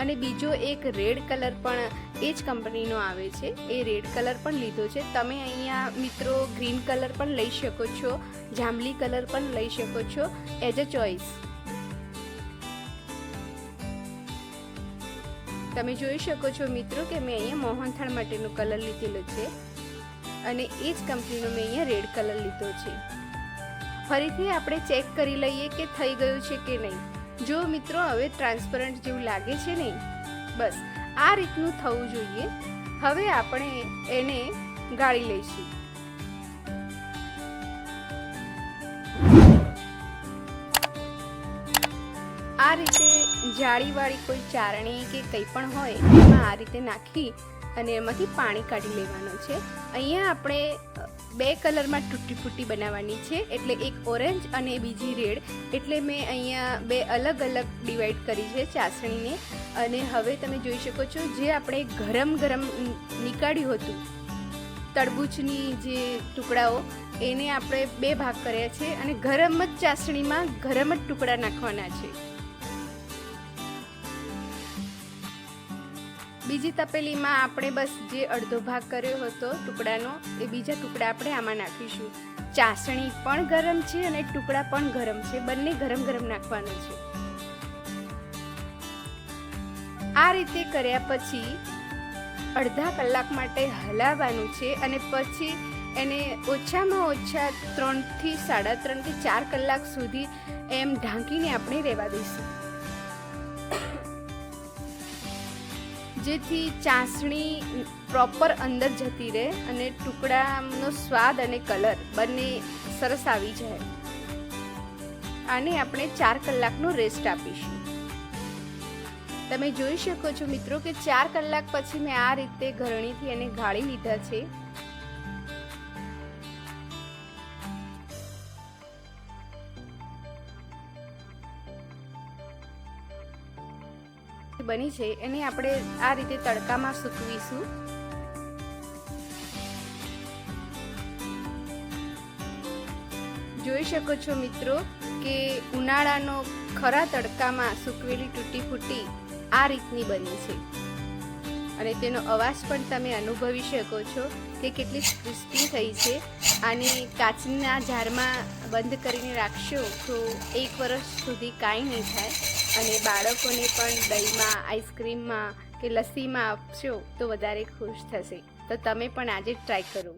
અને બીજો એક રેડ કલર પણ એ જ કંપનીનો આવે છે, એ રેડ કલર પણ લીધો છે. તમે અહીંયા મિત્રો ગ્રીન કલર પણ લઈ શકો છો, જાંબલી કલર પણ લઈ શકો છો, એઝ અ ચોઈસ. તમે જોઈ શકો છો મિત્રો કે મેં અહીંયા મોહનથાળ માટેનો કલર લીધેલો છે અને એ જ કંપનીનો મેં અહીંયા રેડ કલર લીધો છે. ફરીથી આપણે ચેક કરી લઈએ કે થઈ ગયું છે કે નહીં. જો મિત્રો હવે ટ્રાન્સપરન્ટ જેવું લાગે છે નહીં, બસ આ રીતનું થવું જોઈએ. હવે આપણે એને ગાળી લઈશું. આ રીતે જાળીવાળી કોઈ ચારણી કે કંઈ પણ હોય એમાં આ રીતે નાખી અને એમાંથી પાણી કાઢી લેવાનું છે. અહીંયા આપણે 2 કલરમાં તૂટી ફૂટી બનાવવાની છે, એટલે એક ઓરેન્જ અને બીજી રેડ. એટલે મેં અહીંયા 2 અલગ અલગ ડિવાઈડ કરી છે ચાસણીને. અને હવે તમે જોઈ શકો છો જે આપણે ગરમ નીકાળ્યું હતું તરબૂચની જે ટુકડાઓ, એને આપણે 2 ભાગ કર્યા છે અને ગરમ જ ચાસણીમાં ગરમ જ ટુકડા નાખવાના છે. બીજી તપેલીમાં આપણે બસ જે અડધો ભાગ કર્યો હતો ટુકડાનો, એ બીજા ટુકડા આપણે આમાં નાખીશું. ચાસણી પણ ગરમ છે અને ટુકડા પણ ગરમ છે, બંને ગરમ નાખવાના છે. આ રીતે કર્યા પછી અડધા કલાક માટે હલાવવાનું છે અને પછી એને ઓછામાં ઓછા 3 થી 3.5 થી 4 કલાક સુધી એમ ઢાંકીને આપણે રહેવા દઈશું, જેથી ચાસણી પ્રોપર અંદર જતી રહે અને ટુકડાનો સ્વાદ અને કલર બંને સરસ આવી જાય. આને આપણે 4 કલાકનો રેસ્ટ આપીશું. તમે જોઈ શકો છો મિત્રો કે 4 કલાક પછી મેં આ રીતે ઘરણીથી એને ગાળી લીધા છે. બની છે એને આપણે આ રીતે તડકામાં સૂકવીશું. જોઈ શકો છો મિત્રો કે ઉનાળાનો ખરા તડકામાં સૂકવેલી તૂટી ફૂટી આ રીતની બની છે અને તેનો અવાજ પણ તમે અનુભવી શકો છો કે કેટલી ક્રિસ્પી થઈ છે. આને કાચના જારમાં બંધ કરીને રાખશો તો 1 વર્ષ સુધી કાંઈ નહીં થાય અને બાળકોને પણ દહીંમાં, આઈસ્ક્રીમમાં કે લસ્સીમાં આપશો તો વધારે ખુશ થશે. તો તમે પણ આજે ટ્રાય કરો.